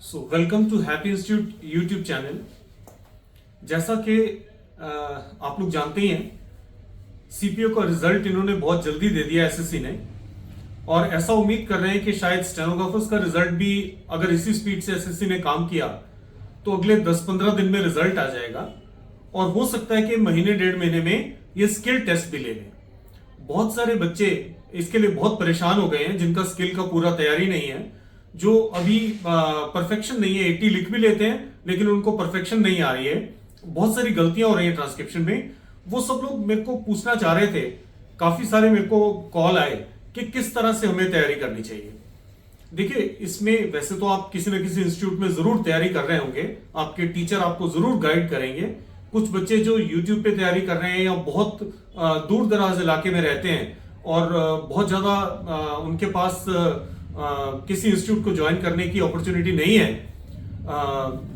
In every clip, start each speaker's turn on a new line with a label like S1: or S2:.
S1: Welcome to Happy Institute YouTube channel. जैसा कि आप लोग जानते ही हैं, सीपीओ का रिजल्ट इन्होंने बहुत जल्दी दे दिया एसएससी ने, और ऐसा उम्मीद कर रहे हैं कि शायद स्टेनोग्राफर्स का रिजल्ट भी अगर इसी स्पीड से एसएससी ने काम किया तो अगले 10-15 दिन में रिजल्ट आ जाएगा, और हो सकता है कि महीने डेढ़ महीने में ये स्किल टेस्ट भी ले लें। बहुत सारे बच्चे इसके लिए बहुत परेशान हो गए हैं जिनका स्किल का पूरा तैयारी नहीं है, जो अभी परफेक्शन नहीं है, 80 लिख भी लेते हैं लेकिन उनको परफेक्शन नहीं आ रही है, बहुत सारी गलतियां हो रही है ट्रांसक्रिप्शन में। वो सब लोग मेरे को पूछना चाह रहे थे, काफी सारे मेरे को कॉल आए कि किस तरह से हमें तैयारी करनी चाहिए। देखिए, इसमें वैसे तो आप किसी न किसी इंस्टीट्यूट में जरूर तैयारी कर रहे होंगे, आपके टीचर आपको जरूर गाइड करेंगे। कुछ बच्चे जो यूट्यूब पे तैयारी कर रहे हैं या बहुत दूर दराज इलाके में रहते हैं और बहुत ज्यादा उनके पास किसी इंस्टीट्यूट को ज्वाइन करने की अपॉर्चुनिटी नहीं है,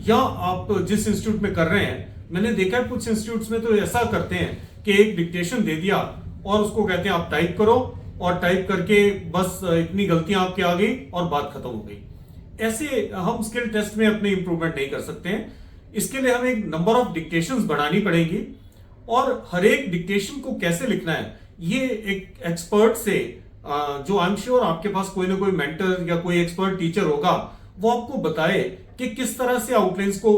S1: या आप जिस इंस्टीट्यूट में कर रहे हैं, मैंने देखा है कुछ इंस्टीट्यूट्स में तो ऐसा करते हैं कि एक डिक्टेशन दे दिया और उसको कहते हैं आप टाइप करो, और टाइप करके बस इतनी गलतियां आपकी आ गई और बात खत्म हो गई। ऐसे हम स्किल टेस्ट में अपने इंप्रूवमेंट नहीं कर सकते हैं। इसके लिए हमें एक नंबर ऑफ डिक्टेशंस बढ़ानी पड़ेंगी, और हर एक डिक्टेशन को कैसे लिखना है ये एक एक्सपर्ट से, जो आई एम श्योर आपके पास कोई ना कोई मेंटर या कोई एक्सपर्ट टीचर होगा, वो आपको बताए कि किस तरह से आउटलाइंस को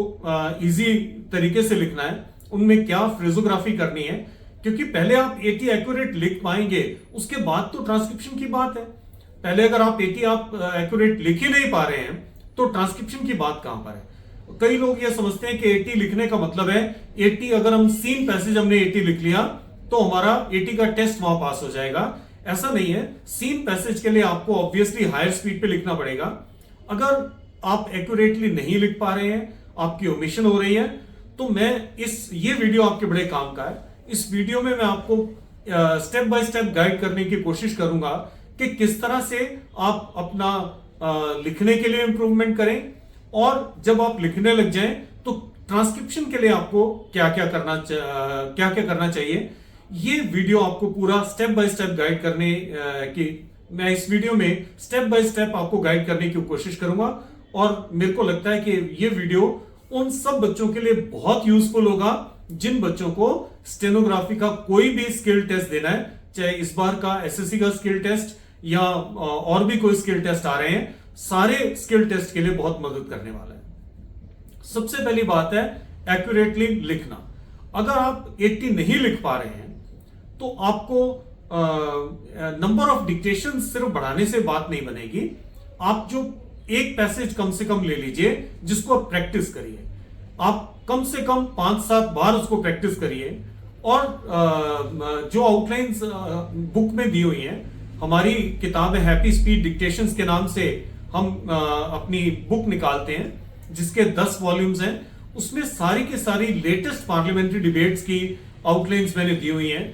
S1: इजी तरीके से लिखना है, उनमें क्या फ्रेजोग्राफी करनी है। क्योंकि पहले आप 80 एक्यूरेट लिख पाएंगे, उसके बाद तो ट्रांसक्रिप्शन की बात है। पहले अगर आप 80 आप एक्यूरेट लिख ही नहीं पा रहे हैं तो ट्रांसक्रिप्शन की बात कहां पर है। कई लोग ये समझते हैं कि 80 लिखने का मतलब है 80, अगर हम सीन पैसेज हमने 80 लिख लिया तो हमारा 80 का टेस्ट वहां पास हो जाएगा। ऐसा नहीं है। सीन पैसेज के लिए आपको ऑब्वियसली हायर स्पीड पे लिखना पड़ेगा। अगर आप एक्यूरेटली नहीं लिख पा रहे हैं, आपकी ओमिशन हो रही है, तो ये वीडियो आपके बड़े काम का है। इस वीडियो में मैं आपको स्टेप बाय स्टेप गाइड करने की कोशिश करूंगा कि किस तरह से आप अपना लिखने के लिए इंप्रूवमेंट करें, और जब आप लिखने लग जाएं तो ट्रांसक्रिप्शन के लिए आपको क्या क्या करना चाहिए। ये वीडियो आपको पूरा स्टेप बाय स्टेप गाइड करने की, मैं इस वीडियो में स्टेप बाय स्टेप आपको गाइड करने की कोशिश करूंगा, और मेरे को लगता है कि ये वीडियो उन सब बच्चों के लिए बहुत यूजफुल होगा जिन बच्चों को स्टेनोग्राफी का कोई भी स्किल टेस्ट देना है, चाहे इस बार का एसएससी का स्किल टेस्ट या और भी कोई स्किल टेस्ट आ रहे हैं, सारे स्किल टेस्ट के लिए बहुत मदद करने वाला है। सबसे पहली बात है एक्यूरेटली लिखना। अगर आप 80 नहीं लिख पा रहे हैं तो आपको नंबर ऑफ डिक्टेशन सिर्फ बढ़ाने से बात नहीं बनेगी। आप जो एक पैसेज कम से कम ले लीजिए जिसको आप प्रैक्टिस करिए। आप कम से कम 5-7 बार उसको प्रैक्टिस करिए, और जो आउटलाइंस बुक में दी हुई हैं, हमारी किताब है हैप्पी स्पीड डिक्टेशंस के नाम से हम अपनी बुक निकालते हैं जिसके 10 वॉल्यूम्स हैं। उसमें सारी की सारी लेटेस्ट पार्लियामेंट्री डिबेट्स की आउटलाइंस मैंने दी हुई हैं।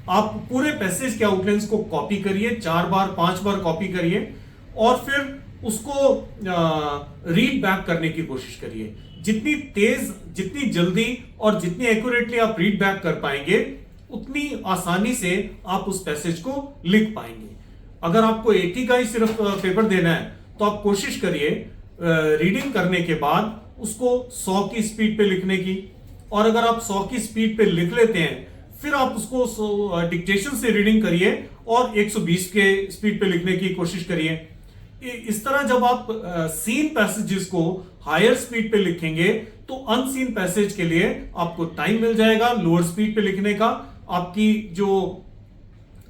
S1: आप पूरे पैसेज के आउटलाइंस को कॉपी करिए, 4 बार 5 बार कॉपी करिए, और फिर उसको रीड बैक करने की कोशिश करिए। जितनी तेज, जितनी जल्दी और जितनी एक्यूरेटली आप रीड बैक कर पाएंगे, उतनी आसानी से आप उस पैसेज को लिख पाएंगे। अगर आपको 80 का ही सिर्फ पेपर देना है तो आप कोशिश करिए रीडिंग करने के बाद उसको 100 की स्पीड पे लिखने की, और अगर आप 100 की स्पीड पे लिख लेते हैं फिर आप उसको डिक्टेशन से रीडिंग करिए और 120 के स्पीड पे लिखने की कोशिश करिए। इस तरह जब आप सीन पैसेजेस को हायर स्पीड पे लिखेंगे तो अनसीन पैसेज के लिए आपको टाइम मिल जाएगा लोअर स्पीड पे लिखने का। आपकी जो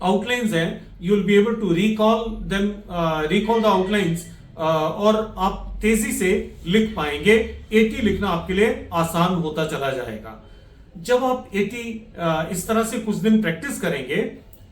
S1: आउटलाइंस हैं, you will be able to recall the outlines, और आप तेजी से लिख पाएंगे। 80 लिखना आपके लिए आसान होता चला जाएगा। जब आप 80 इस तरह से कुछ दिन प्रैक्टिस करेंगे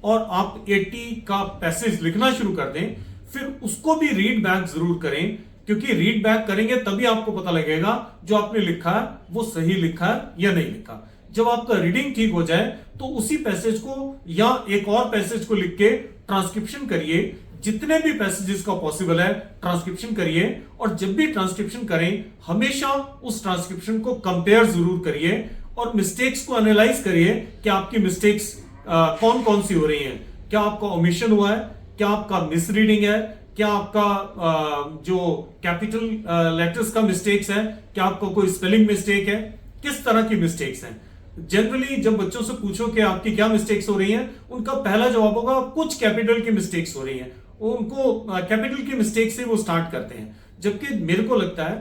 S1: और आप 80 का पैसेज लिखना शुरू कर दें, फिर उसको भी रीड बैक जरूर करें, क्योंकि रीड बैक करेंगे तभी आपको पता लगेगा जो आपने लिखा है वो सही लिखा है या नहीं लिखा। जब आपका रीडिंग ठीक हो जाए तो उसी पैसेज को या एक और पैसेज को लिख के ट्रांसक्रिप्शन करिए। जितने भी पैसेजेस का पॉसिबल है ट्रांसक्रिप्शन करिए, और जब भी ट्रांसक्रिप्शन करें हमेशा उस ट्रांसक्रिप्शन को कंपेयर जरूर करिए और मिस्टेक्स को एनालाइज करिए कि आपकी मिस्टेक्स कौन कौन सी हो रही हैं। क्या आपका ओमिशन हुआ है, क्या आपका मिसरीडिंग है, क्या आपका जो कैपिटल लेटर्स का मिस्टेक्स है, क्या आपका कोई स्पेलिंग मिस्टेक है, किस तरह की मिस्टेक्स हैं। जनरली जब बच्चों से पूछो कि आपकी क्या मिस्टेक्स हो रही हैं, उनका पहला जवाब होगा कुछ कैपिटल की मिस्टेक्स हो रही हैं। उनको कैपिटल की मिस्टेक से वो स्टार्ट करते हैं, जबकि मेरे को लगता है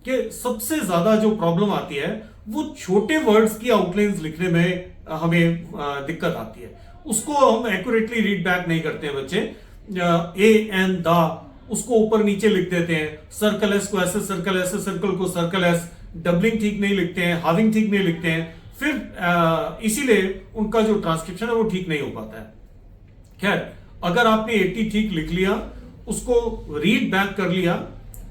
S1: कि सबसे ज्यादा जो प्रॉब्लम आती है वो छोटे वर्ड्स की आउटलाइंस लिखने में हमें दिक्कत आती है। उसको हम एक्यूरेटली रीड बैक नहीं करते हैं बच्चे। ए एन दा उसको ऊपर नीचे लिख देते हैं, सर्कल एस को ऐसे सर्कल, ऐसे सर्कल को सर्कल एस, डबलिंग ठीक नहीं लिखते हैं, हाविंग ठीक नहीं लिखते हैं, फिर इसीलिए उनका जो ट्रांसक्रिप्शन है वो ठीक नहीं हो पाता है। खैर, अगर आपने 80 ठीक लिख लिया, उसको रीड बैक कर लिया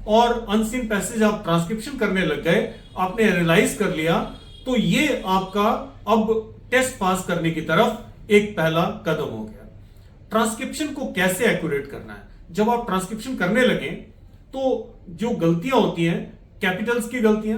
S1: और अनसीन पैसेज आप ट्रांसक्रिप्शन करने लग गए, आपने एनालाइज कर लिया, तो ये आपका अब टेस्ट पास करने की तरफ एक पहला कदम हो गया। ट्रांसक्रिप्शन को कैसे एक्यूरेट करना है? जब आप ट्रांसक्रिप्शन करने लगे तो जो गलतियां होती हैं, कैपिटल्स की गलतियां,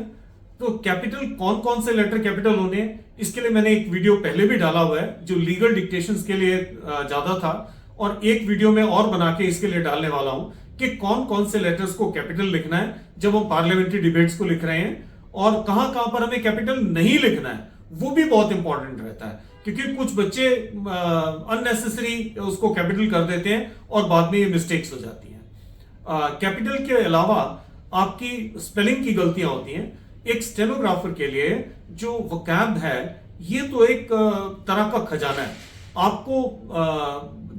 S1: तो कैपिटल कौन कौन से लेटर कैपिटल होने हैं, इसके लिए मैंने एक वीडियो पहले भी डाला हुआ है जो लीगल डिक्टेशंस के लिए ज्यादा था, और एक वीडियो में और बना के इसके लिए डालने वाला हूं कि कौन कौन से लेटर्स को कैपिटल लिखना है जब हम पार्लियामेंट्री डिबेट्स को लिख रहे हैं, और कहां कहां पर हमें कैपिटल नहीं लिखना है, वो भी बहुत इंपॉर्टेंट रहता है। क्योंकि कुछ बच्चे अननेसेसरी उसको कैपिटल कर देते हैं और बाद में ये मिस्टेक्स हो जाती हैं। कैपिटल के अलावा आपकी स्पेलिंग की गलतियां होती हैं। एक स्टेनोग्राफर के लिए जो वोकैब है, ये तो एक तरह का खजाना है। आपको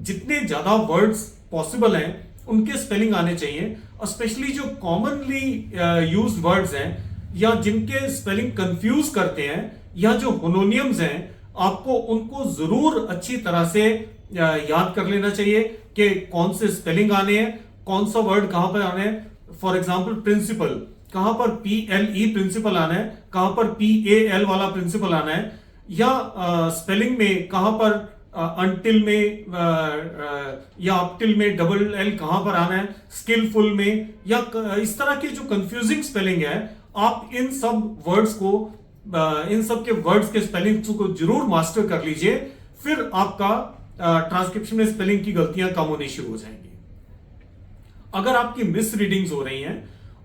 S1: जितने ज्यादा वर्ड्स पॉसिबल हैं उनके स्पेलिंग आने चाहिए, स्पेशली जो कॉमनली यूज्ड वर्ड्स हैं या जिनके स्पेलिंग कंफ्यूज करते हैं, या जो होमोनियम्स हैं, आपको उनको जरूर अच्छी तरह से याद कर लेना चाहिए कि कौन से स्पेलिंग आने हैं, कौन सा वर्ड कहां पर आने हैं। फॉर एग्जांपल प्रिंसिपल, कहां पर PLE प्रिंसिपल आना है, कहां पर PAL वाला प्रिंसिपल आना है, या स्पेलिंग में कहां पर अनटिल में या अपटिल में डबल L कहां पर आना है, स्किलफुल में, या इस तरह की जो कंफ्यूजिंग स्पेलिंग है, आप इन सब वर्ड्स को, इन सब के वर्ड्स के स्पेलिंग को जरूर मास्टर कर लीजिए, फिर आपका ट्रांसक्रिप्शन में स्पेलिंग की गलतियां कम होनी शुरू हो जाएंगी। अगर आपकी मिस रीडिंग्स हो रही हैं,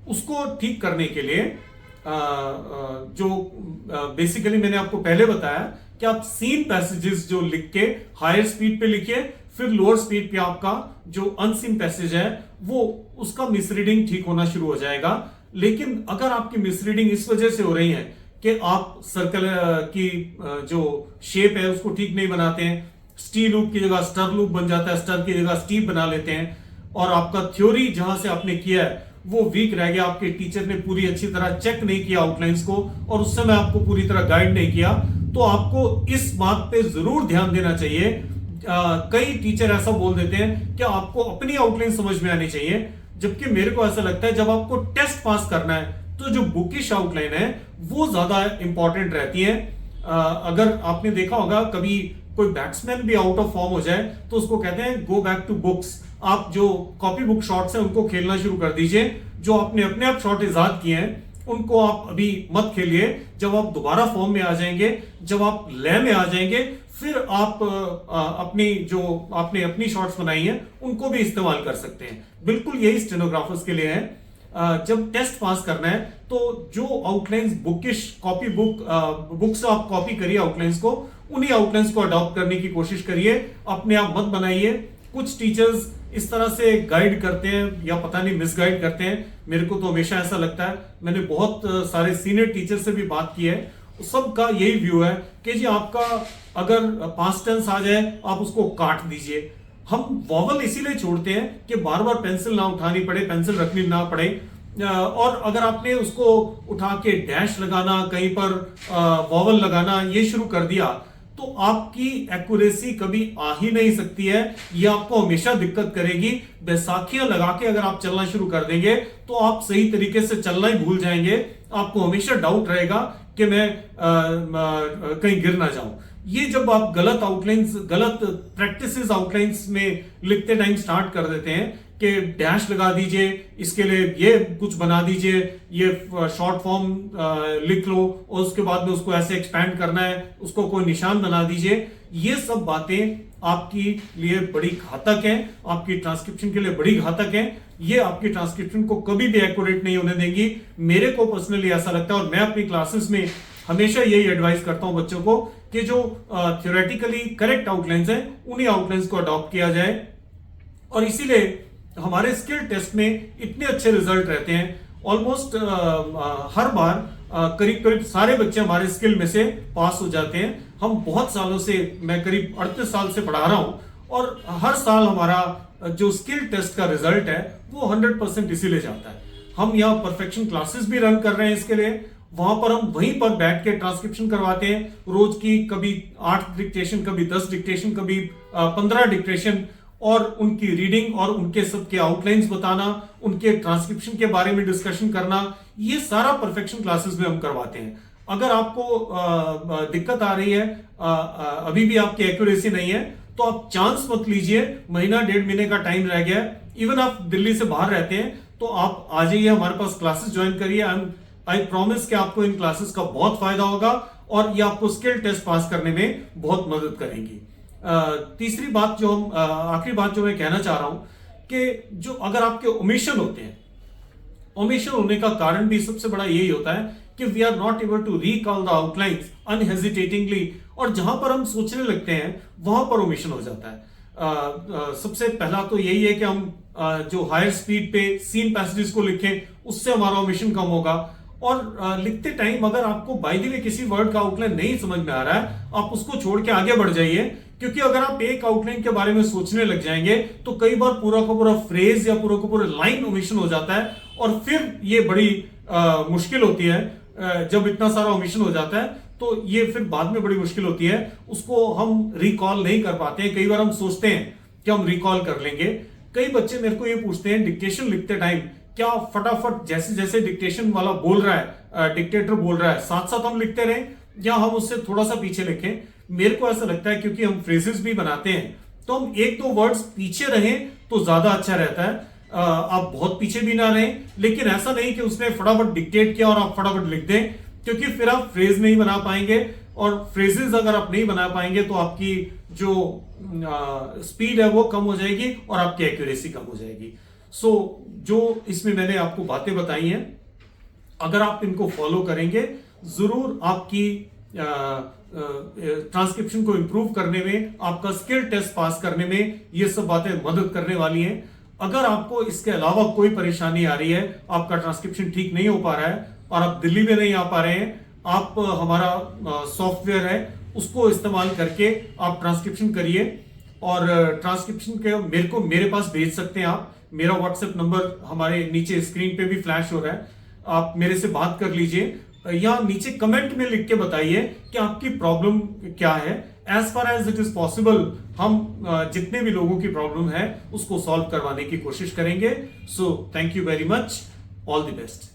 S1: उसको ठीक करने के लिए जो बेसिकली मैंने आपको पहले बताया कि आप सीन पैसेजेस जो लिख के हायर स्पीड पे लिखिए, फिर लोअर स्पीड पे आपका जो अनसीन पैसेज है वो उसका मिसरीडिंग ठीक होना शुरू हो जाएगा। लेकिन अगर आपकी मिसरीडिंग इस वजह से हो रही है कि आप सर्कल की जो शेप है उसको ठीक नहीं बनाते हैं, स्टी लूप की जगह स्टर लूप बन जाता है, स्टर की जगह स्टीप बना लेते हैं, और आपका थ्योरी जहां से आपने किया है वो वीक रह गया, आपके टीचर ने पूरी अच्छी तरह चेक नहीं किया आउटलाइंस को, और उस समय आपको पूरी तरह गाइड नहीं किया, तो आपको इस बात पे जरूर ध्यान देना चाहिए। कई टीचर ऐसा बोल देते हैं कि आपको अपनी आउटलाइन समझ में आनी चाहिए, जबकि मेरे को ऐसा लगता है जब आपको टेस्ट पास करना है तो जो बुकिश आउटलाइन है वो ज्यादा इंपॉर्टेंट रहती है। अगर आपने देखा होगा कभी कोई बैट्समैन भी आउट ऑफ फॉर्म हो जाए तो उसको कहते हैं गो बैक टू बुक्स। आप जो कॉपी बुक शॉट्स हैं उनको खेलना शुरू कर दीजिए, जो आपने अपने आप शॉट इजाद किए हैं उनको आप अभी मत खेलिए। जब आप दोबारा फॉर्म में आ जाएंगे, जब आप लय में आ जाएंगे, फिर आप अपनी जो आपने अपनी शॉट्स बनाई हैं उनको भी इस्तेमाल कर सकते हैं। बिल्कुल यही स्टेनोग्राफर्स के लिए है। जब टेस्ट पास करना है तो जो आउटलाइंस बुकिश कॉपी बुक से आप कॉपी करिए आउटलाइंस को, उन्हीं आउटलाइंस को अडॉप्ट करने की कोशिश करिए, अपने आप मत बनाइए। कुछ टीचर्स इस तरह से गाइड करते हैं या पता नहीं मिसगाइड करते हैं, मेरे को तो हमेशा ऐसा लगता है। मैंने बहुत सारे सीनियर टीचर से भी बात की है, सबका यही व्यू है कि जी आपका अगर पास्ट टेंस आ जाए आप उसको काट दीजिए। हम वॉवल इसीलिए छोड़ते हैं कि बार बार पेंसिल ना उठानी पड़े, पेंसिल रखनी ना पड़े, और अगर आपने उसको उठा के डैश लगाना, कहीं पर वॉवल लगाना ये शुरू कर दिया तो आपकी एक्यूरेसी कभी आ ही नहीं सकती है, ये आपको हमेशा दिक्कत करेगी। बैसाखियां लगा के अगर आप चलना शुरू कर देंगे तो आप सही तरीके से चलना ही भूल जाएंगे, आपको हमेशा डाउट रहेगा कि मैं कहीं गिर ना जाऊं। ये जब आप गलत आउटलाइंस, गलत प्रैक्टिसेस आउटलाइंस में लिखते टाइम स्टार्ट कर देते हैं कि डैश लगा दीजिए, इसके लिए ये कुछ बना दीजिए, ये शॉर्ट फॉर्म लिख लो और उसके बाद में उसको ऐसे एक्सपैंड करना है, उसको कोई निशान बना दीजिए। ये सब बातें आपकी लिए बड़ी घातक हैं, आपकी ट्रांसक्रिप्शन के लिए बड़ी घातक हैं। ये आपकी ट्रांसक्रिप्शन को कभी भी एक्यूरेट नहीं होने देंगी। मेरे को पर्सनली ऐसा लगता है और मैं अपनी क्लासेस में हमेशा यही एडवाइस करता हूं बच्चों को कि जो थ्योरेटिकली करेक्ट आउटलाइंस हैं उन्हीं आउटलाइंस को अडॉप्ट किया जाए। और इसीलिए हमारे स्किल टेस्ट में इतने अच्छे रिजल्ट रहते हैं। ऑलमोस्ट हर बार करीब करीब सारे बच्चे हमारे स्किल में से पास हो जाते हैं। हम बहुत सालों से, मैं करीब 38 साल से पढ़ा रहा हूं और हर साल हमारा जो स्किल टेस्ट का रिजल्ट है वो 100% इसीलिए जाता है। हम यहाँ परफेक्शन क्लासेस भी रन कर रहे हैं इसके लिए। वहां पर हम वहीं पर बैठ के ट्रांसक्रिप्शन करवाते हैं रोज की, कभी 8 डिक्टेशन, कभी 10 डिक्टेशन, कभी 15 डिक्टेशन, और उनकी रीडिंग और उनके सबके आउटलाइंस बताना, उनके ट्रांसक्रिप्शन के बारे में डिस्कशन करना, ये सारा परफेक्शन क्लासेस में हम करवाते हैं। अगर आपको दिक्कत आ रही है, अभी भी आपकी एक्यूरेसी नहीं है, तो आप चांस मत लीजिए। महीना 1.5 महीने का टाइम रह गया। इवन आप दिल्ली से बाहर रहते हैं तो आप आ जाइए, हमारे पास क्लासेस ज्वाइन करिए। आई प्रॉमिस कि आपको इन क्लासेस का बहुत फायदा होगा और ये आपको स्किल टेस्ट पास करने में बहुत मदद करेंगी। तीसरी बात जो हम आखिरी बात जो मैं कहना चाह रहा हूं कि जो अगर आपके ओमिशन होते हैं, ओमिशन होने का कारण भी सबसे बड़ा यही होता है कि we are not able to recall the outlines unhesitatingly, और जहां पर हम सोचने लगते हैं वहां पर ओमिशन हो जाता है। सबसे पहला तो यही है कि हम जो हायर स्पीड पे सीन पैसेजेस को लिखें, उससे हमारा ओमिशन कम होगा। और लिखते टाइम अगर आपको बाय द वे किसी वर्ड का आउटलाइन नहीं समझ में आ रहा है, आप उसको छोड़ के आगे बढ़ जाइए, क्योंकि अगर आप एक आउटलाइन के बारे में सोचने लग जाएंगे तो कई बार पूरा का पूरा फ्रेज या पूरा का पूरा लाइन ओमिशन हो जाता है, और फिर ये बड़ी मुश्किल होती है। जब इतना सारा ओमिशन हो जाता है तो ये फिर बाद में बड़ी मुश्किल होती है, उसको हम रिकॉल नहीं कर पाते हैं। कई बार हम सोचते हैं कि हम रिकॉल कर लेंगे। कई बच्चे मेरे को ये पूछते हैं डिक्टेशन लिखते टाइम, क्या फटाफट जैसे जैसे डिक्टेशन वाला बोल रहा है, डिक्टेटर बोल रहा है, साथ साथ हम लिखते रहें या हम उससे थोड़ा सा पीछे लिखें? मेरे को ऐसा लगता है क्योंकि हम फ्रेजेस भी बनाते हैं तो हम 1-2 वर्ड्स पीछे रहें तो ज्यादा अच्छा रहता है। आप बहुत पीछे भी ना रहें, लेकिन ऐसा नहीं कि उसने फटाफट डिक्टेट किया और आप फटाफट लिख दें, क्योंकि फिर आप फ्रेज नहीं बना पाएंगे, और फ्रेजेस अगर आप नहीं बना पाएंगे तो आपकी जो स्पीड है वो कम हो जाएगी और आपकी एक्यूरेसी कम हो जाएगी। सो जो इसमें मैंने आपको बातें बताई हैं, अगर आप इनको फॉलो करेंगे जरूर आपकी ट्रांसक्रिप्शन को इंप्रूव करने में, आपका स्किल टेस्ट पास करने में ये सब बातें मदद करने वाली हैं। अगर आपको इसके अलावा कोई परेशानी आ रही है, आपका ट्रांसक्रिप्शन ठीक नहीं हो पा रहा है और आप दिल्ली में नहीं आ पा रहे हैं, आप हमारा सॉफ्टवेयर है उसको इस्तेमाल करके आप ट्रांसक्रिप्शन करिए और ट्रांसक्रिप्शन के मेरे पास भेज सकते हैं आप। मेरा व्हाट्सएप नंबर हमारे नीचे स्क्रीन पे भी फ्लैश हो रहा है, आप मेरे से बात कर लीजिए या नीचे कमेंट में लिख के बताइए कि आपकी प्रॉब्लम क्या है। As far as it is possible हम जितने भी लोगों की प्रॉब्लम है उसको सॉल्व करवाने की कोशिश करेंगे। So thank you very much, all the best.